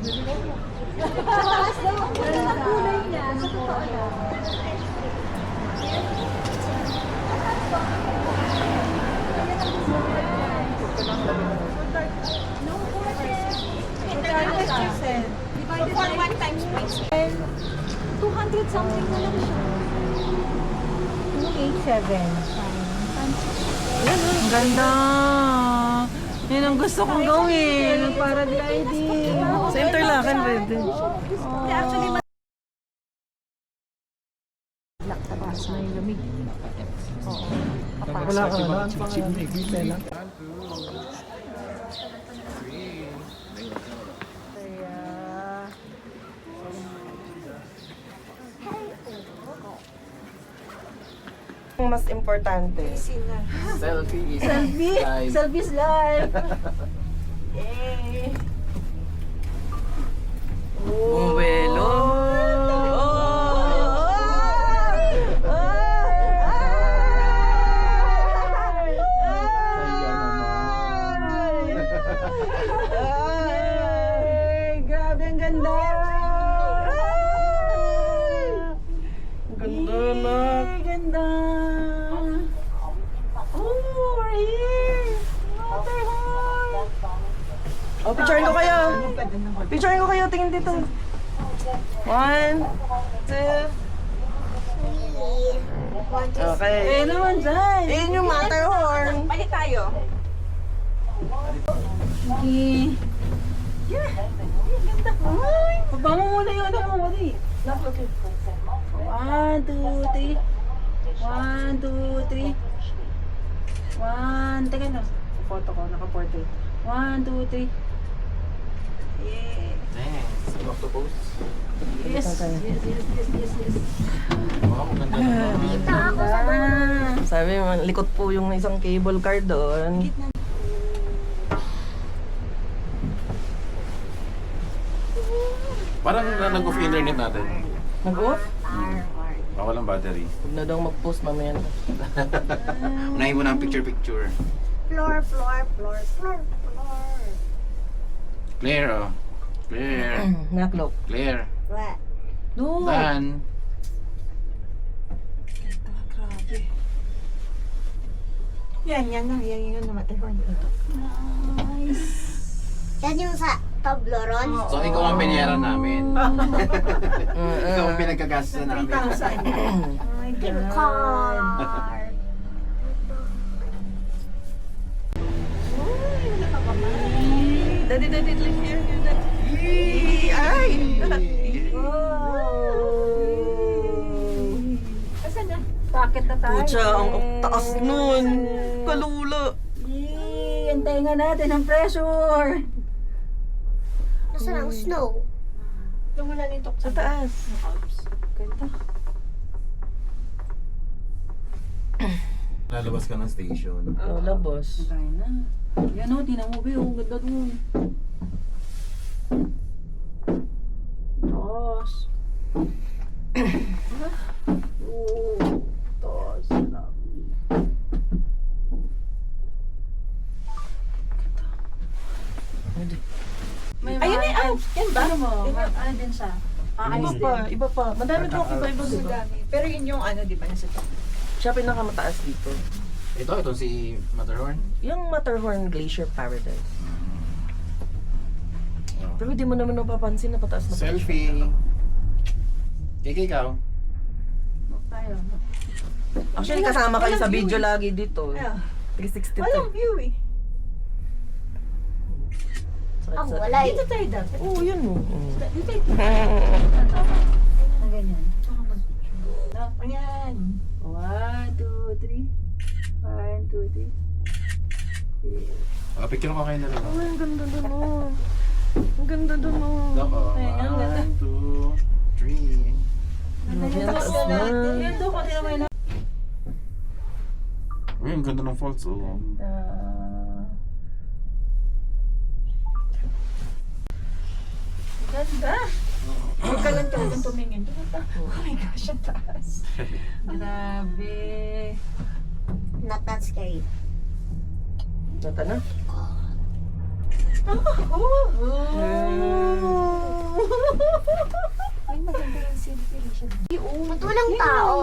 Taas daw ang kulay niya. Sa totoo lang. No, 40%. Divided by 1 times price. 200 something na lang siya. 287. Ang ganda! Yan ang gusto kong gawin. Paragliding. Sa Interlaken, pwede. Actually, Taas na yung lamig. Wala ka na. Ang pangalan. Ang mas importante. Selfie is Selfie! live. Selfie's live! Yay! Bumabelo! Grabe ang ganda! Ang ganda na! Ganda! Oh, we're here! Waterhole! Oh, picturein ko kayo! Picturein ko kayo, tingin dito. 1, 2. Okay. Eh naman dyan. Ayun yung Matterhorn. balik tayo. Okay. Yeah. Ganda. Ay. Pabang mo muna yung ano mo. Wali. 1, 2, 3. 1, 2, 3. 1. Teka na. Photo ko. Naka-portrait. 1, 2, 3. Yeah. Thanks. Back to post. Yes. Yes. Wow, ang ganda naman. Sabi mo, likot po yung isang cable car doon. Parang nag-off internet natin. Nag-off? Bawal ang battery. Huwag na daw mag-post mamaya. Unahin mo na ang picture-picture. Floor. Clear, oh. Clear. Naklok. Clear. What? No! Done. Grabe. Yan na Matterhorn. Nice. Yan yung sa Toblerone. So, ikaw ang binayaran namin. Ikaw ang pinagkagastusan namin. 3,000. Oh my Give card. Daddy, live here. Ay! Asan na? Bakit na tayo? Pucha, ang taas nun. Kalula. Yee, antayin nga natin ang pressure. Nasaan ang snow? Yung wala nito. Sa taas. Ganda. Lalabas ka ng station. Lola, boss. Kaya na. Yan o, tinan mo ba yung ganda doon. Tos. Tos. Ayun na yan. Yan ba? Ano mo? Ano din siya? Iba pa. Madami ko iba-iba, di ba? Pero yun yung ano, di ba? Nasa top. Siya pinakamataas dito. Ito si Matterhorn. Yung Matterhorn Glacier Paradise. Oh. Pero hindi mo naman napapansin na pataas na pa siya. Selfie. Ikaw. Tayo. Actually, kasama kayo sa video lagi dito. Ayun. 360 Walang view eh. Ang Wala eh. Dito tayo dapat. Oo, yun mo. Dito tayo. Na ganyan. Ayan. 1, 2, 3. 1, 2, 3. Picture ko kayo na lang. Ay, ang ganda dun oh. Ang ganda dun oh. Ako. Ayan, ang ganda. 1, 2, 3. Yan, taas na. Yan doon, pati naman na. Uy, ang ganda ng falls. Oh. Ganda. Huwag ka lang talagang tumingin. Oh my gosh, ang taas. Grabe. Not that scary. Nata na? Ay, maganda yung circulation. Ba't walang tao?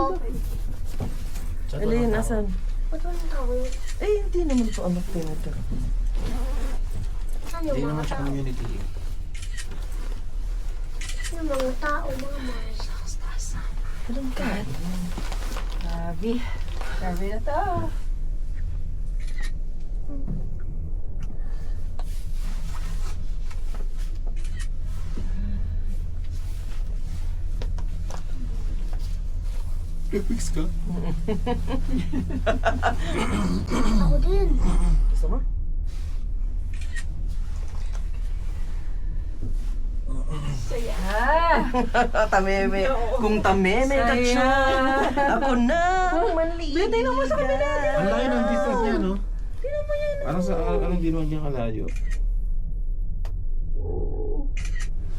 Alin, asan? Ba't walang tao? Eh, hindi naman po anak tinatira. Saan Hindi yung naman mga siya tao? community. Yung mga tao, mama. Alam ka. Grabe. Grabe na to. Fix ka? Ako din. Gusto mo? Saya. Tameme. Kung tameme ka Saya. siya, ako na manligaw. Tingnan mo sa kabila. Ang layo ng distance niya, no? Parang sa anong di naman niya kalayo.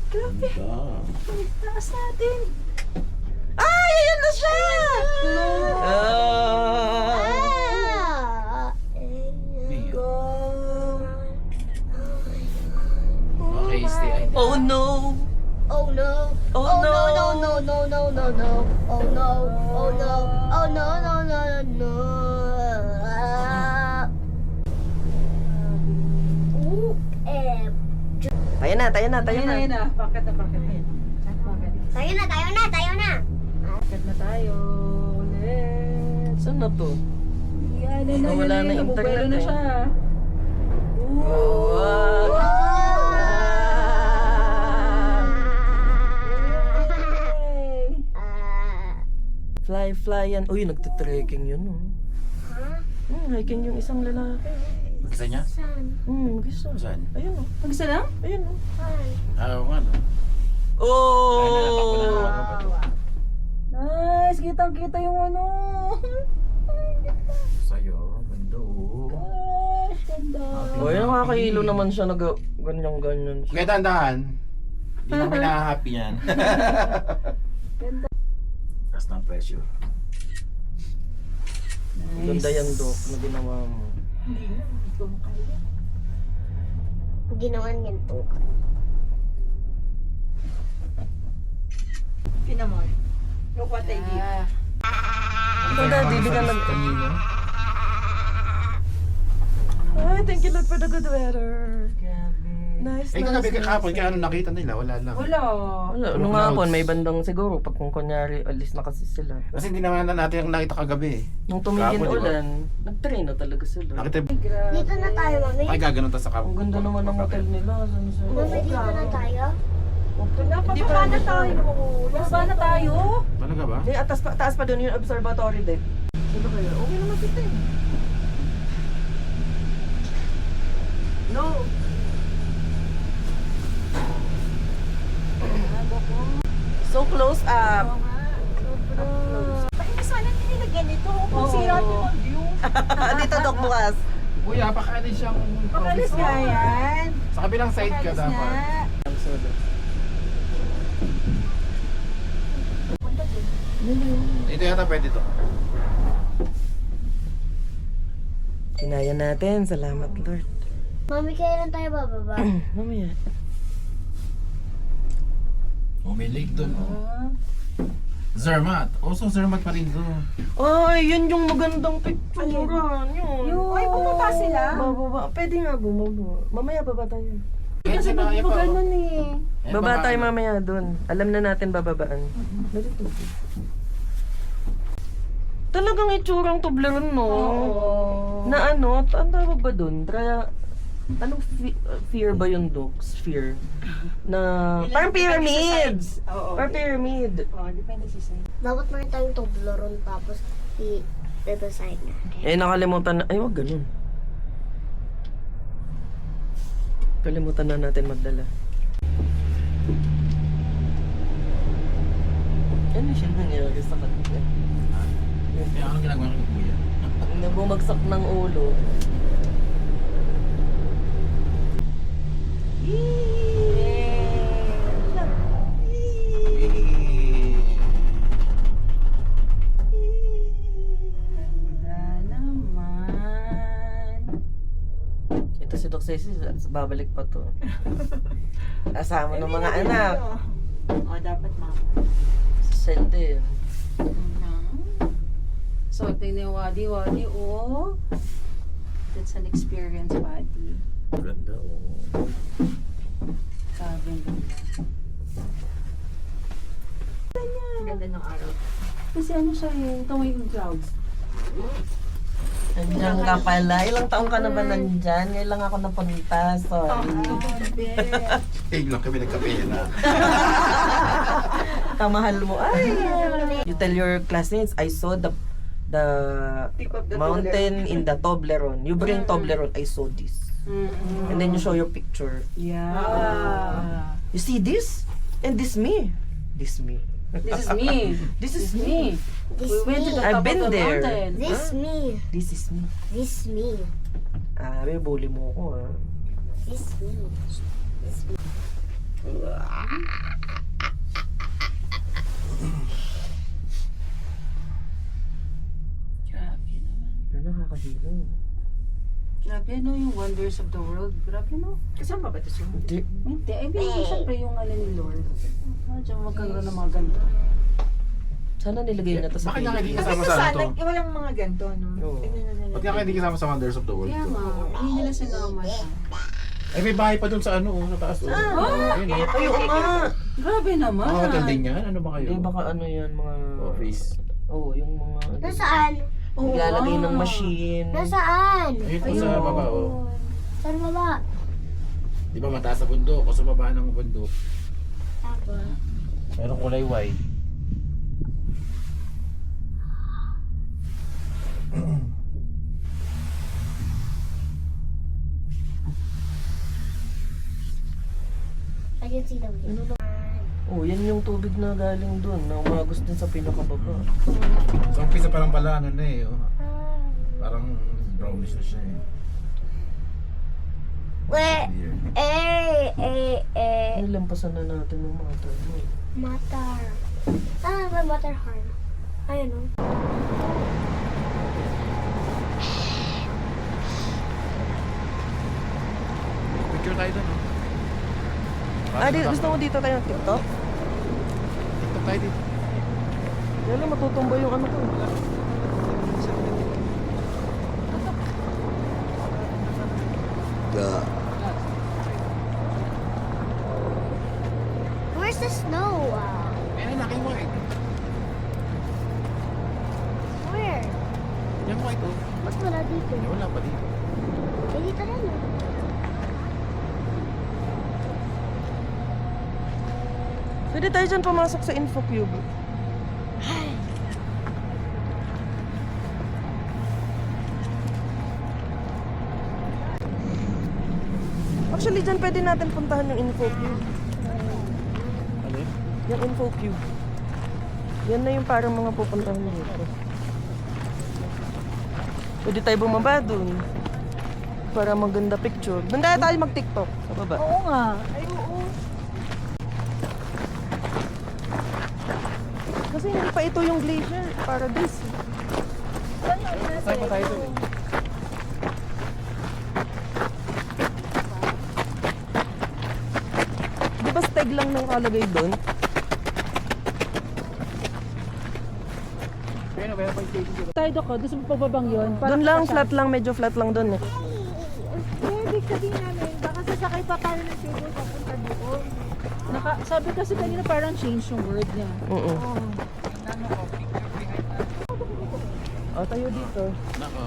Grabe. Ganda. Taas natin. Ay, ayan na siya! Ah! Okay, stay. Oh no! Oh no! Oh, Oh no. no no no no no no! Oh no! Oh no! Oh no no no no! Ooh, Tayo na, tayo na, tayo Ayun na, na. ayun na. Bakit na, bakit? Ayun. Bakit? tayo na, tayo na, tayo na! Bakit na tayo? Ulit. Saan na to? Yan, ayun na, Wala yun na na, internet bubelo na eh. siya. Oh, Yay! Fly, fly yan. Uy, nagtitrekking yun, oh. Hiking yung isang lalaki. Mag-isa niya? Saan? Gusto. Saan? Ayun, oh. Mag-isa lang? Ayun, oh. Saan? Oo nga, no? Oh! Nice! Kitang-kita yung ano. Sa'yo, ganda, oh. Gosh, ganda. Oh, yung nakakailo naman siya na ganyan-ganyan siya. Kaya tandaan, hindi namin na-happy yan. Ganda. Taas ng presyo. Ganda yan, Dok, na ginawa mo. Hindi na, hindi ko makaya. Hindi naman ganito. Pinamon. Look what I did. Ito, Daddy, di ka nag... Kanina. Ay, thank you Lord for the good weather. Nice, Eh, kagabi kahapon, kaya ano nakita nila, wala lang. Wala. Wala, nung hapon, may bandang siguro, pag kung kunyari, alis na kasi sila. Kasi hindi naman natin yung nakita kagabi. Nung tumigil Kahapon, di ba? ulan, nag-train na talaga sila. Nakita Ay, grabe. Dito na tayo, mami. ay gaganon ta sa kapwa. Ang ganda naman ng hotel nila. Saan sa... Mami, dito na tayo. Hindi Pababa na tayo. Pababa na tayo. Talaga ba? Hindi, taas pa doon yung observatory deck. Sino kaya? Okay naman kita eh. No! So close up. Bakit sana hindi nila ganito? Kung sira din ang view. Dito, Dok, bukas. Uy, apakalis siyang... Pakalis nga yan. Sa kabilang side ka Pakalis dapat. nga. Ito yata pwede to. Kinaya natin. Salamat, Lord. Mami, kailan tayo bababa? Mamaya. Oh, may lake doon. Oh. Zermatt. Also, Zermatt pa rin doon. Ay, yun yung magandang picturean. Yun. Ay, pumunta sila. Bababa. Pwede nga bumaba. Mamaya baba tayo. Kasi Ba't ba ganun eh? Baba tayo mamaya doon. Alam na natin bababaan. Dito. Talagang itsurang Toblerone, no? Oo. Na ano, ang tawag ba doon? Anong fear ba yung Dok? Sphere? Na, parang pyramids! Oo. Parang pyramid. Oo, depende sa size. Dapat meron tayong Toblerone tapos i-design natin. Eh, nakalimutan na. Ay, wag ganun. Kalimutan na natin magdala. Ano siya nangyari sa kanila? Kaya anong ginagawa ng kuya? Nang bumagsak ng ulo. Wala naman. Ito si Doc sa'yo, sis, babalik pa to. Asama ng mga anak. O, dapat mama. Send din. So, tingnan yung wadi, oh. That's an experience, wadi. Ganda, oh. Sabi ng ganda ng araw. Kasi ano siya yung tumoy yung clouds. Nandiyan ka pala. Ilang taong ka na ba nandyan? Ngayon lang ako napunta. Sorry. Lang kami nagkapera. Kamahal mo. Ay! You tell your classmates, I saw the mountain in the Toblerone. You bring Toblerone, I saw this. And then you show your picture. Yeah. You see this? And this me. This me. This is me. This is me. We went to the I've top been of the there. mountain. This me. This is me. This me. Ah, may bully mo ko ah. This me. This me. Grabe naman. Pero nakakahilo. Grabe no yung wonders of the world. Grabe no. Kasama ba ito siya? Hindi. Hindi. I mean, siyempre yung ano ni Lord. Diyan magkaroon ng mga ganito. Sana nilagay na to sa Bakit nga hindi Pilipinas. kasama sa ano to? walang mga ganito, no? Oo. Ba't nga hindi kasama sa Wonders of the World Kaya to? nga, hindi nila sinama siya. Ay, may bahay pa dun sa ano, sa taas. Oh. Ayun, oh. Ay, oo nga. Grabe naman. Mga hotel din yan? Ano ba kayo? Hindi, baka ano yan, mga... Office. Oo, yung mga... Nasaan? Naglalagay ng machine. Nasaan? Ayun po sa baba, oh. Saan baba? Di ba mataas sa bundok o sa baba ng bundok? Tapos. Merong kulay white. I can see them. Oh, yan yung tubig na galing doon, na umagos din sa pinakababa. So, umpisa pa lang pala, ano na eh. Oh. Parang brownish na siya eh. Wait. Weird. Nilampasan na natin ng mga tao. Matar. Ah, may Matterhorn. Ayun o. Picture tayo dun, oh. Ah, gusto mo dito tayo ng TikTok? TikTok tayo dito. Yan lang, matutumba yung ano ko. Where's the snow? Ayun, laki mo eh. Where? Yan white, oh. Ba't wala dito? Eh, wala pa dito. Eh, dito rin o. Pwede tayo dyan pumasok sa InfoCube. Actually, dyan pwede natin puntahan yung InfoCube. Ano yun? Yung InfoCube. Yan na yung parang mga pupuntahan dito. Pwede tayo bumaba dun. Para maganda picture. Doon tayo mag-TikTok sa baba. Oo nga. Ay, oo. Kasi hindi pa ito yung glacier. Paradise. Saan pa tayo dun eh? Di ba steg lang nang kalagay doon? Ayun, meron pa yung table dito. Tayo ko, doon sa pagbabang yun. Doon lang, flat lang. Medyo flat lang doon eh. Ibig sabihin namin, baka sasakay pa tayo ng table papunta doon. Sabi kasi kanina parang change yung word niya. Oo. Oh, tayo dito. Nako.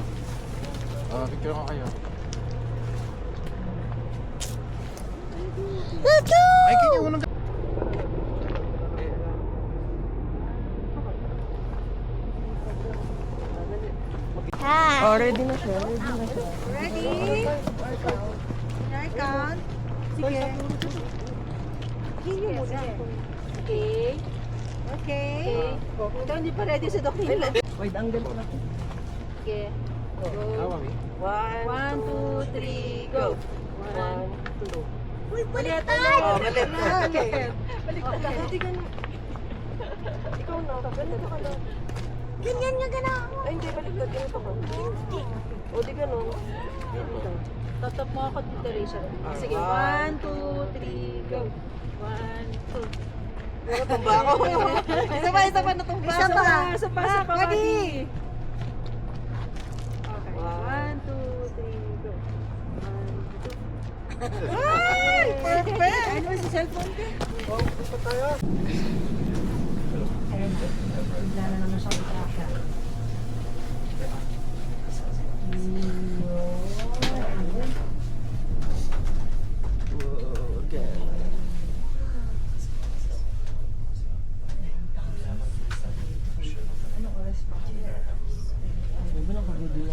Picture ko kayo. Let's go! Ay, kanya unang Hi. Oh, ready na siya. Ready na siya. Ready? Can I count? Sige. Hinyo muna. Okay. Okay. Ito hindi pa ready si Doc Hila. Wide angle ko natin. Okay. Go. mami. 1, 2, 3, go. 1, 2. Uy, baliktad! Oh, baliktad. Baliktad lang. Hindi ganun. Ikaw na. Ganito ka na. Ganyan nga gana ako. Ay, hindi. Baliktad. Ganito ka. Hindi. O, di ganun. Ganito ka. Tatap mo ako, Tita Rachel. Sige, 1, 2, 3, go. 1, 2. Natumba ako. Isa pa natumba. Isa pa, Buddy. Okay, Wow. 1, 2, 3, go. 1, 2. Ay! Perfect! Ano ba si cellphone ko? Bigla na naman siyang itakya. Okay.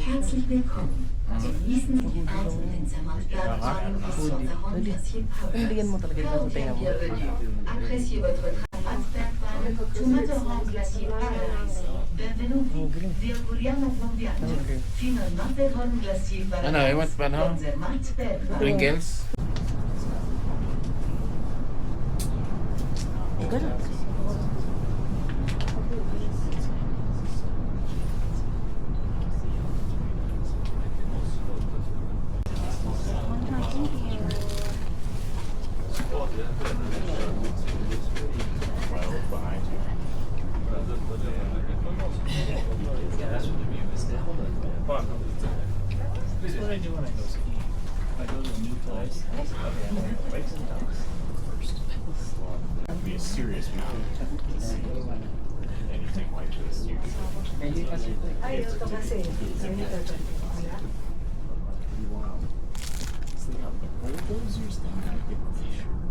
Herzlich willkommen. Genießen Sie also den Zermatt-Garten sur la ronde glacier Hindigan mo talaga yung sa tenga mo. Appréciez votre trajet to Matterhorn Glacier Paradise. Benvenuti. Wir auguriamo buon viaggio fino al Matterhorn Glacier Paradise. Ano, ewan pa no? Con Zermatt Bergman. Pringles? Ganun. That's what I do when I go skiing. If I go to a new place, I have bikes and dogs first. It'd be a serious mountain to see anything like this usually. Ay, ito kasi.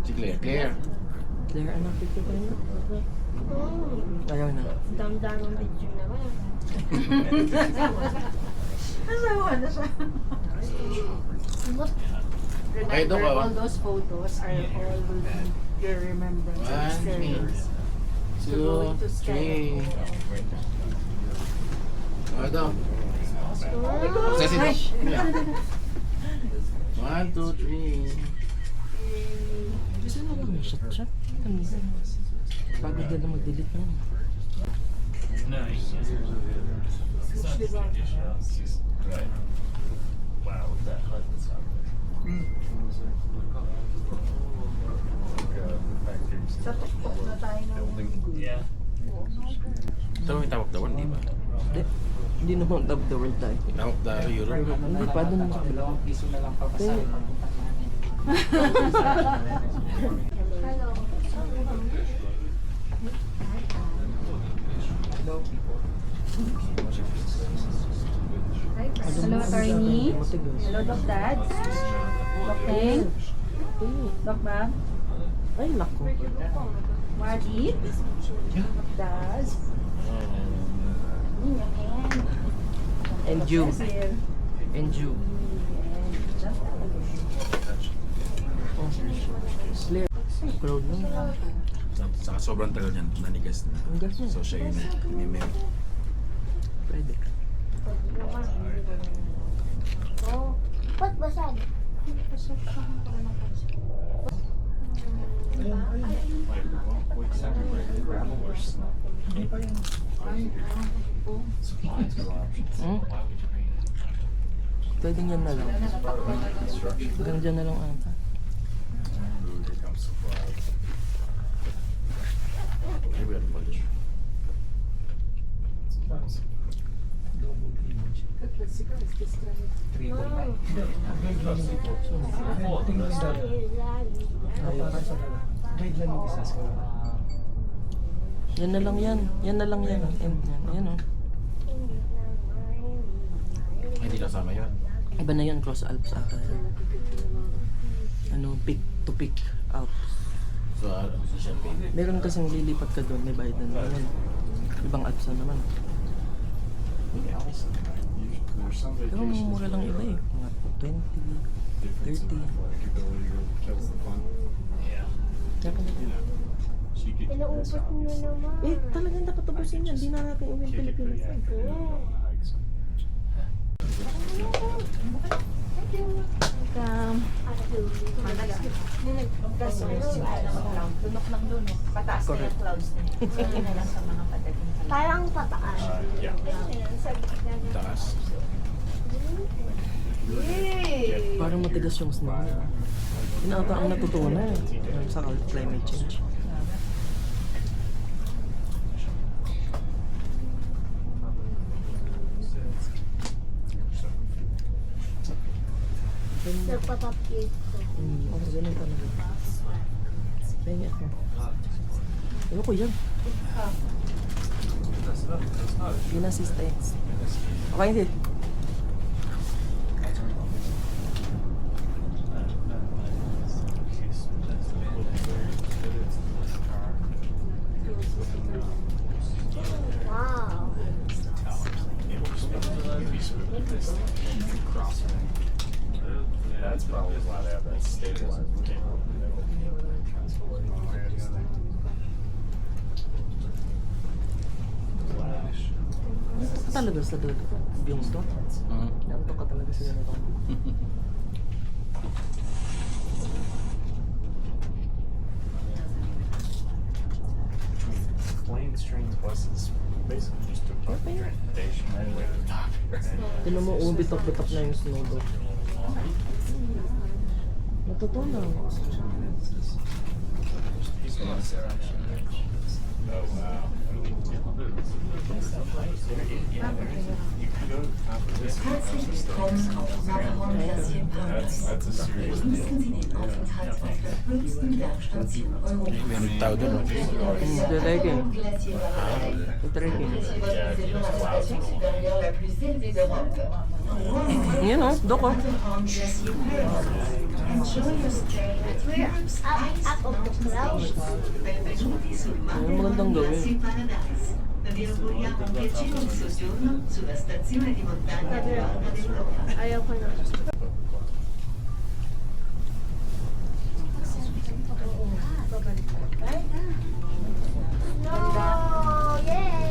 Si Claire. Claire. Claire, anak ko pa yun. Ayaw na. Dam-dam ang video naman. Asawa na siya. Ay, doon ka ba? All those photos are all will be your remembrance and 1, experience. 2, 3. Ano? Obsessive. 1, 2, 3. Gusto mo lang yung shot-shot? Bago din na mag-delete na yun. Nice. It's not just traditional, it's just right. Wow, look at that hut that's out there. Sa tuktok na tayo ng Yeah. Ito yung tawag daw, di ba? Hindi. Hindi naman top the world tayo. Tawag daw Europe. Hindi pa doon sa kabila. Kaya, Hello, attorney. Hello, Doc Dad. Doc Teng. Doc Ma'am. ay, lako. Margie. Doc Dad. And you. And you. Claire. Crowd lang. Saka sobrang tagal niyan, nanigas na. Ang gas niya. So siya yung nag-meme. Pwede. Ba't basag? Hmm? Pwede yan na lang. Hanggang dyan na lang ata. Maybe I'll put it. Yan na lang yan. Yan na lang yan. And yan. Ayan o. Hindi kasama yun. Iba na yan. Cross Alps ata. Ano, peak to peak Alps. So, siya pay. Meron kasing lilipat ka doon. May bayad na naman. Ibang Alps na naman. Pero mura lang iba eh. Mga 20, 30. Kaya ka na. Pinaupot mo naman. Eh, talagang dapat tapusin yan. Di na natin uwi ang Pilipinas. Lunok lang doon. Pataas na yung clouds na yun. So, yun na lang sa mga padating. Parang pataas. Yeah. Taas. Yay! Parang matigas yung snow. Yun ata ang natutunan sa climate change. Nagpapapit ko. Oo, ganun talaga. Pengi ako. Ano ko yan? Yun ang assistance. Okay, hindi. Wow. That's probably why they have that stabilizer. Talaga sa yung to? Nantok ka talaga sa ganito. Planes, trains, buses, basically just took part in transportation all the way to the top. Tinan mo, bitok-bitok na yung snow do. Natutunan. Oh wow. You can go to the top of this. Herzlich willkommen auf Matterhorn Glacier Park. That's a serious Genießen deal. Sie den Aufenthalt auf der höchsten Bergstation Europas. May tao doon. Trekking. Glacier Valley. Trekking. C'est votre séjour à la station supérieure la plus élevée d'Europe. Yan o, doko. Matterhorn Glacier Paradise. Enjoy your stay at Europe's Up of the clouds. Benvenuti sul magandang Matterhorn gawin. Glacier Paradise. Vi auguriamo un piacevole soggiorno sulla stazione di montagna più alta d'Europa. Ayaw ko na. No! Yay!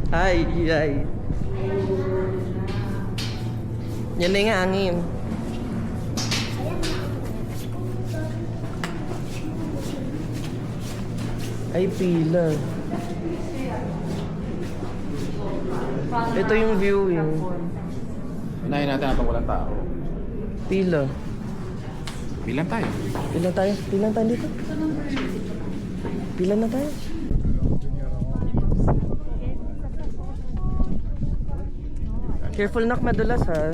Ay, ay. Yan na yung hangin. Ay, pila. Ito yung view yun. Unahin natin habang walang tao. Pila. Bilang tayo. Pila tayo? Pila tayo dito? Pila na tayo? Careful nak, madulas ha.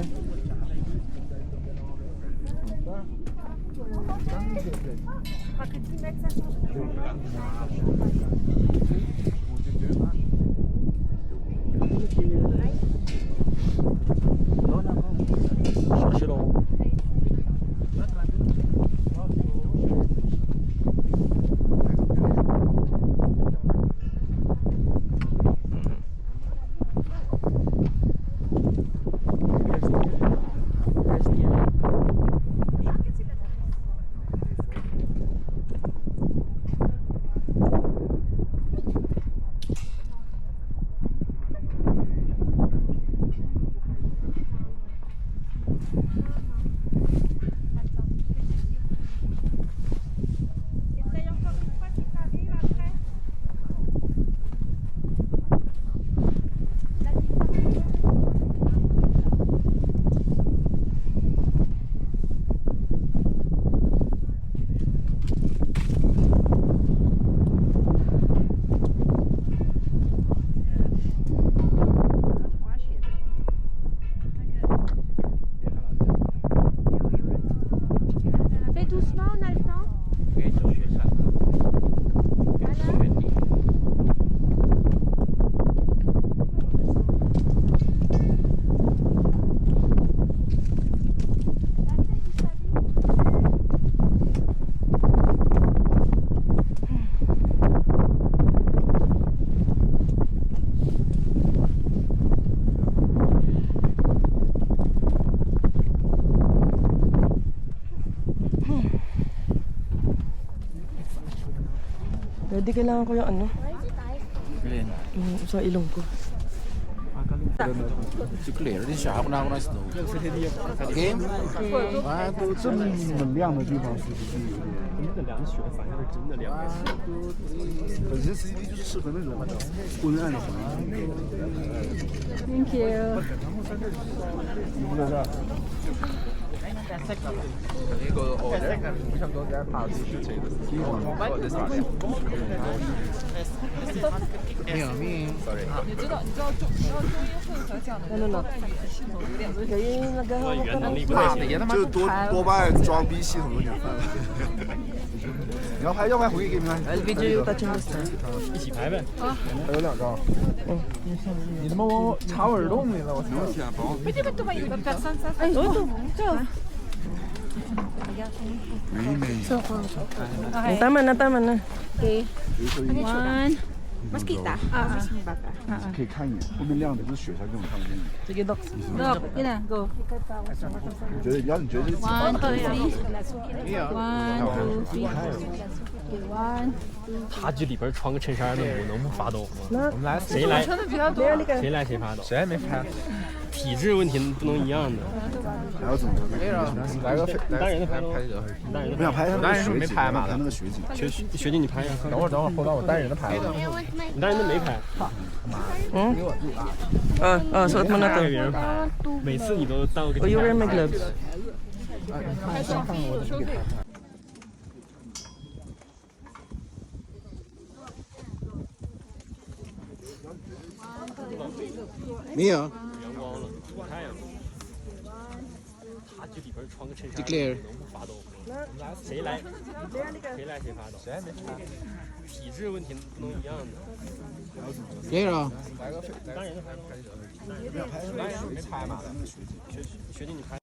Pwede kailangan ko yung ano, Alin? yung sa ilong ko. Si Claire, din siya. Ako na ako na snow. Game? 1, 2, 这么亮的地方是不是有点？真的凉雪，反正是真的凉。本身 CCD 就是适合那种昏暗的环境。 Thank you. You go over there. 没有命。Sorry. Ano na? Kayo yung naghahawak ka ng 就是多巴胺装逼系统有点泛滥。你要拍，要拍回去给你们看。 I'll video you touching this time. 一起排呗。还有2张。你他妈往我插我耳洞里了，我操！ Ay, ito. Ito. Tama na, tama na. Okay. 1. Mas kita？ Mas bata. 可以看一眼，后面亮的不是雪山，根本看不见你。 Sige, Doc. Dok, yun na, go. 你觉得？你觉得这？ 1, 2, 3. 1, 2, 3. Okay, 1. 他这里边穿个衬衫的，我能不发抖吗？我们来，谁来？谁来谁发抖？谁还没拍？体质问题不能一样的。还要怎么着？来个单人的拍吗？单人的我想拍他那个雪景，没拍嘛？拍那个雪景。学弟你拍一下。等会儿，后端我单人的拍了。你单人的没拍。 Suot mo na 给 to. 别人拍，每次你都当我给 Oh, you wear my gloves. 没有。阳光了，太阳。他这里边穿个衬衫， Declare 能不发抖吗？谁来？谁来谁发抖？谁还没拍？体质问题不能一样的。 Claire 啊。单人的拍吗？单人没拍嘛？学弟你拍。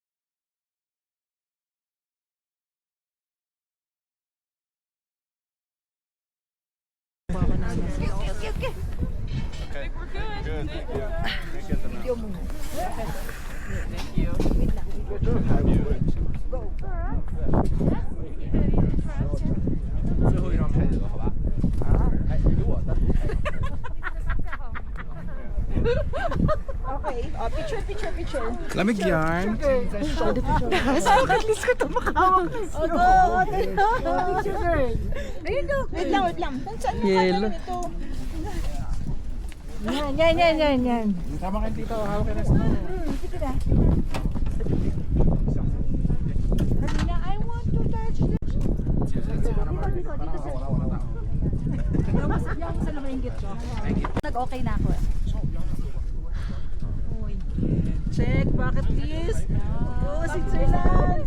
最后一张拍这个，好吧？哎，给我单独拍。 Okay. Picture. Lamig yan. At least ko ito makawag. Okay. Picture girl. Wait lang. Saan yung camera nito? Yan. Tama kayo dito, hawak ka na snow. Sige na. Karina, I want to touch this. Yung sa namainggit ko. Nag-okay na ako. Check bucket list. Oh, Switzerland.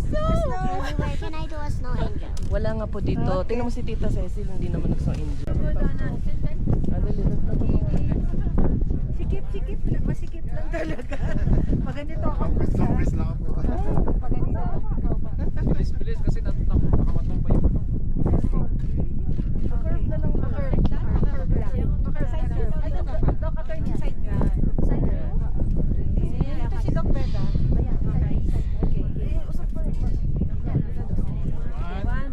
Where can I do a snow angel? Wala nga po dito. Tingnan mo si Tita Cecil, hindi naman nagsa-injure. Ano, lilat na po. Sikip. Masikip lang talaga. Pag ganito ako. Pag ganito ako. Bilis kasi natutakot baka matumba yung ano. Curve na lang. Curve lang. Side curve. Doc, turn niya. Side curve. Ito si Doc Berta. Okay. Usap po. 1,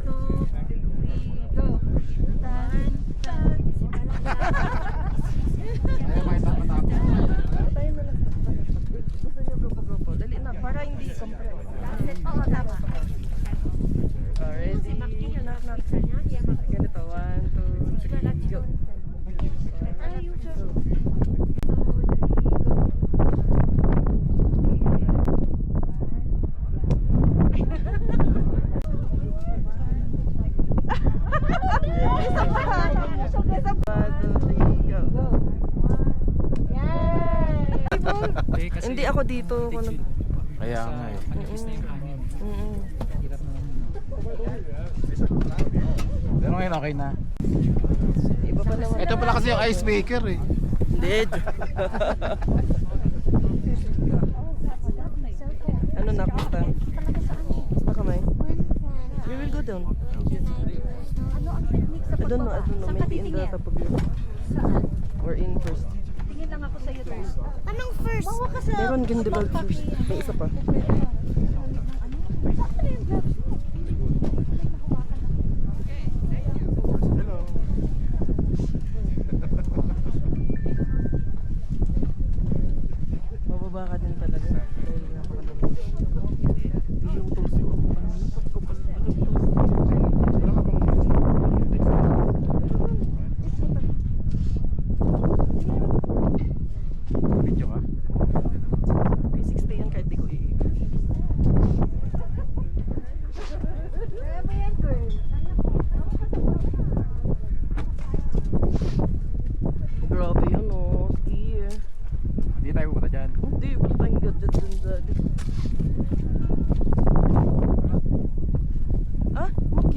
2, 3, go. Grupo. Dali na, para hindi compress. Oo, tama. Already. Ganito, 1, 2, 3, go. Hindi ako dito. Kaya nga eh. Pero ngayon okay na. Iba pa naman. Ito pala kasi yung ice maker eh. Hindi. Ano na, punta? Basta kamay. We will go down. I don't know. Maybe in the top of your... Or in first. Tingin lang ako sa'yo first. Anong first? Bawa ka sa... Meron Gindibald first. May isa pa.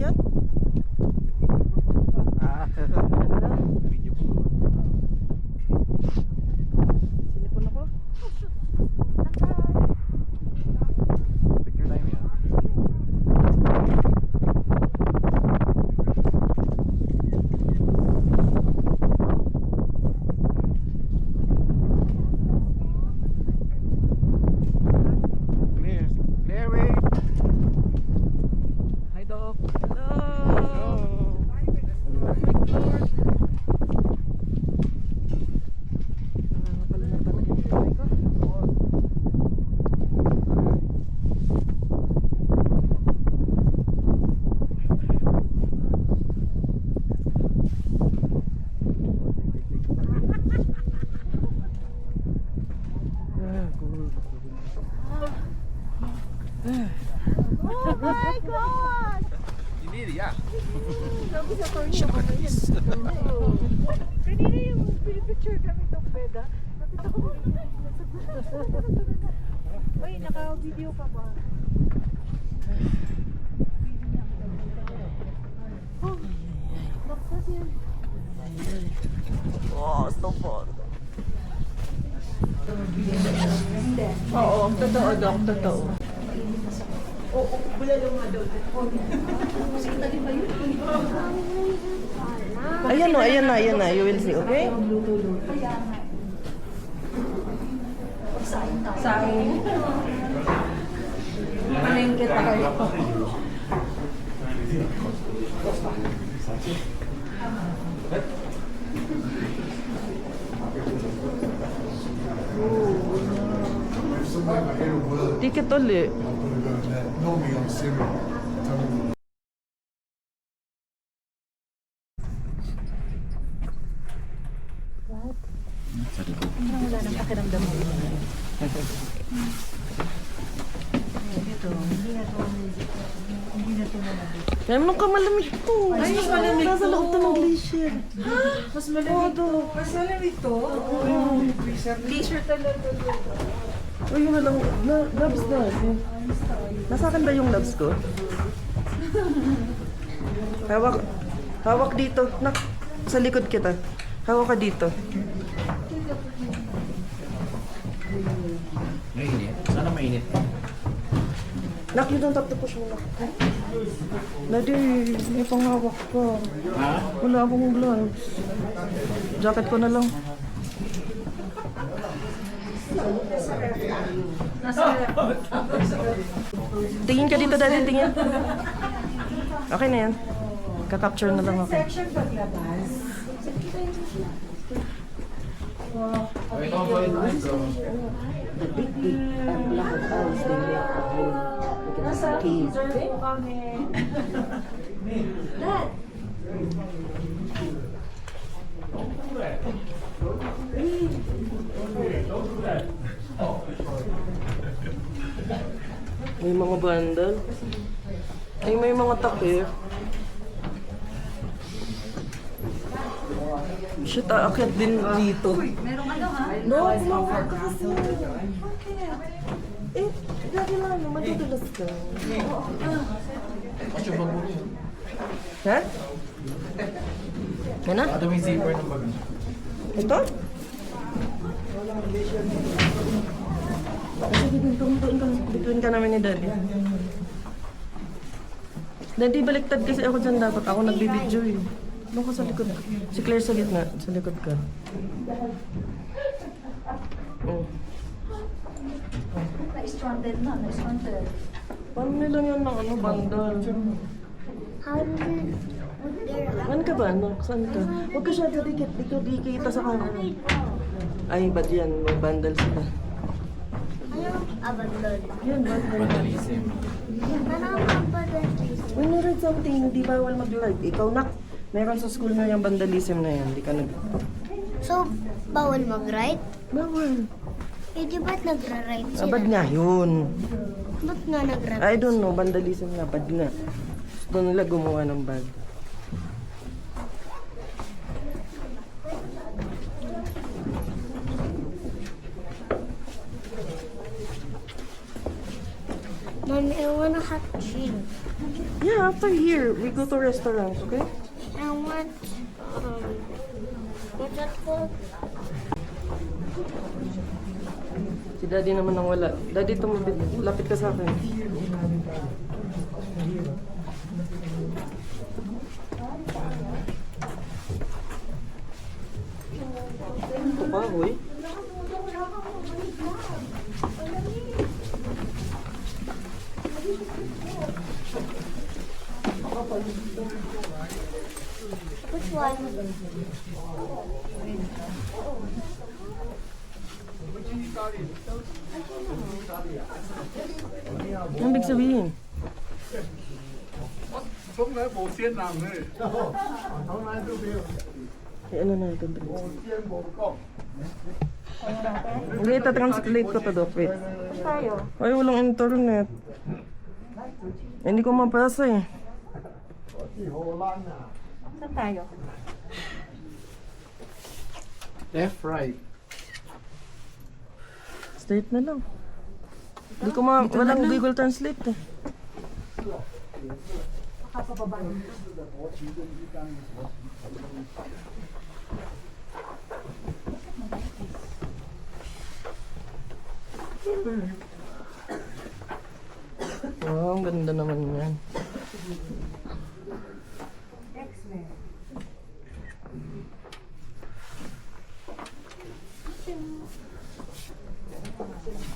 yan? Ah, Ano na? video po. Sinipon ako. Picture tayo yan. Clear. Clear way. Hi, Doc. Hello. Pala na talaga yung kamay ko. Cool. Oh my God! You need it, yeah. Kanina yung picture kami itong beda. Nakita ko. Uy, naka-video ka ba? Oh, so fun. Oo, totoo, Doc, totoo. Ayan o, ayan na. You will see, okay? Saing. Palengke tayo. Ticket ulit. Sa likod. Wala nang pakiramdam mo. Kaya mo ka malamig to. Ay, mas malamig to. Nasa loob to ng glacier. Mas malamig to. Mas malamig to? T-shirt talaga. Uy, walang, gloves na. Nasa akin ba yung gloves ko? Hawak dito. Nak, sa likod kita. Hawak ka dito. Mainit. Sana mainit. Nak, you don't have to push mo na. Daddy, may panghawak ka. Ha? Wala akong gloves. Jacket ko na lang. Tingin ka dito, Daddy. Tingin. Okay na yan. Ka-capture na lang ako. Section paglabas. Okay, ito po yung The big block of house they make at home. Nasa teaser po kami. Dad! May mga bandal. Ay, may mga takip. Shit, aakyat din dito. Merong ano ha? No, kumawag ka kasi. Eh, lagi lang, madudulas ka. Mas yung bag mo yun. Ha? Ano? Ito may zipper ng bag. Ito? Sige, bituin ka namin ni Daddy. Daddy, baliktad kasi ako dyan dapat. Ako nagbibidyo eh. Doon ka sa likod. Si Claire sa gitna. Sa likod ka. Oh. Na-stranded na, na-stranded. Paano nila yan ng ano, bandal? How did it? Saan ka ba? No? Saan ka? Huwag ka siya dikit. Di kita sa camera. Ay, bad yan. May bandal sila. Ano? Abandon. Yan, bandal. Vandalism. Ano ang abandon? When you read something, hindi bawal mag-live. Ikaw, nak, meron sa school na yung vandalism na yan. Hindi ka nag... So, bawal mag-ride? Bawal. Eh, di ba't nagra-ride sila? Bad nga yun. Ba't nga nagra-ride? I don't know, vandalism nga, bad nga. Gusto nila gumawa ng bad. Mommy, I want a hot drink. Yeah, after here, we go to restaurant, okay? I want, what's that called? Si Daddy naman ang wala. Daddy, tumabit. Lapit ka sa akin. Ito pa, boy. Which one? Ang big sabihin? 从来冇先人嘅， Eh, ano na ito? 冇先冇講。 Hindi, ita-translate ko to, Doc. Wait. Ay, walang internet. Hindi ko mapasa eh. Saan tayo? Left, right. Straight na lang. Hindi ko walang Google Translate eh. Oh, ang ganda naman yan.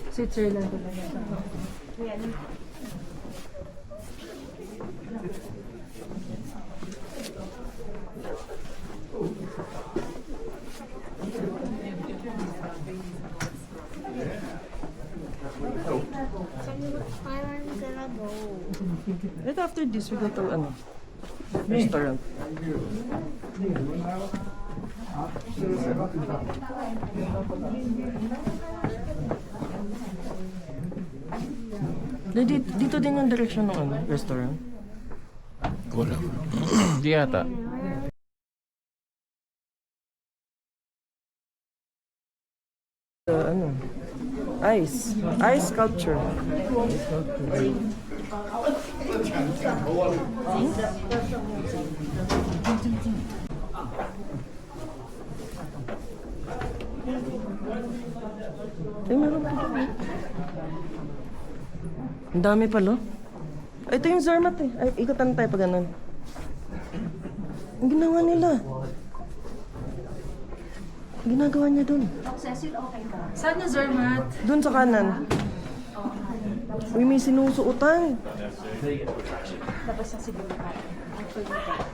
Switzerland talaga. Where I'm gonna go? Right after this, we go to ano? Restaurant. Dito din yung direction ng ano, restaurant. Wala. Di yata. Ano? Ice sculpture. Ay, meron pa. Ang dami pala. Ay, ito yung Zermatt eh. Ay, ikutan tayo pa ganun. Ang ginawa nila. Ang ginagawa niya dun. Saan na, Zermatt? Dun sa kanan. Uy, may sinusuotan. Labas na siguro tayo.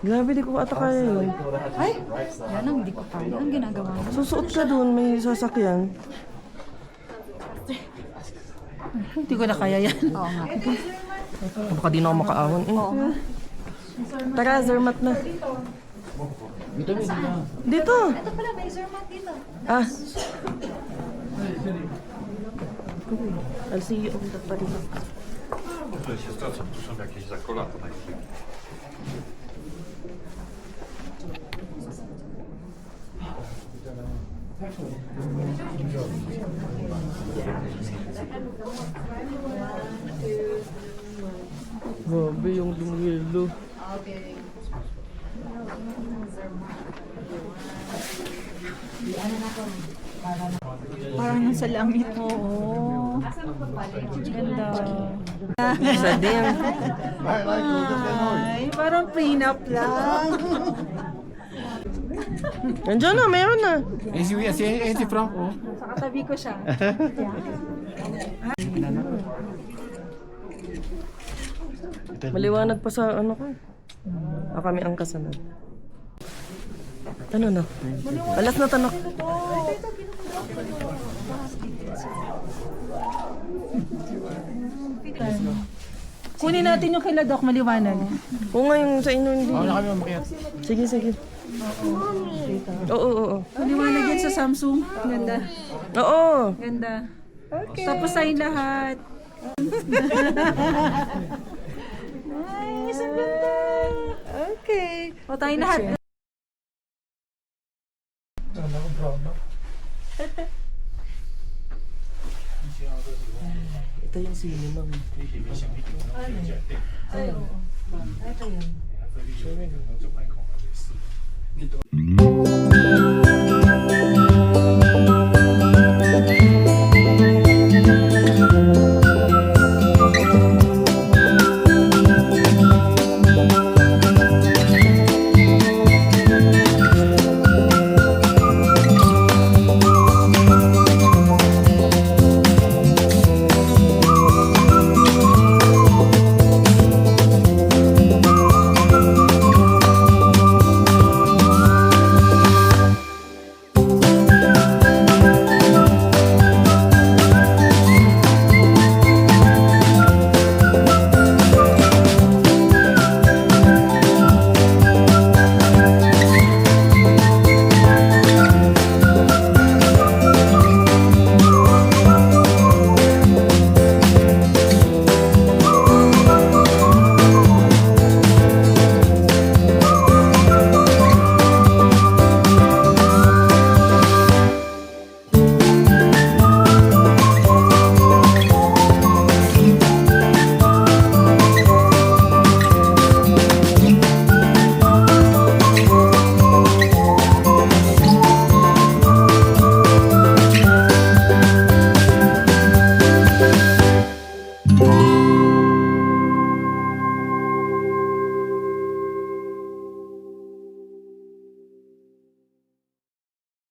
Grabe, di ko ata kaya yun. Ay! Yan ang hindi ko kaya. Ang ginagawa mo. Susuot ka dun, may sasakyan. Hindi ko na kaya yan. Oo nga. Baka di na ako makaahon eh. Tara, Zermatt na. Dito. Ito pala, may Zermatt dito. Ah. I'll see you on the party. To są jakieś zakolata takie. Grabe yung dumilo. Parang nasa langit. Oo. Ganda. Isa din. Ay, parang prenup lang. Nandiyan na, mayroon na. Si Franco. Sa katabi ko siya. Maliwanag pa sa ano ko. Kami ang kasanad. Ano na? Alas na tanak. Kunin natin yung kila Doc, maliwanag. Oo nga yung sa inyo hindi. Wala kami mamakiyat. Sige, sige. Oo. Maliwanag yan sa Samsung. Ganda. Oo. Ganda. Okay. Tapos tayong lahat. Nice, ang ganda. Okay. O tayong lahat. Ito yung cinema. Ay, oo. Ito yun.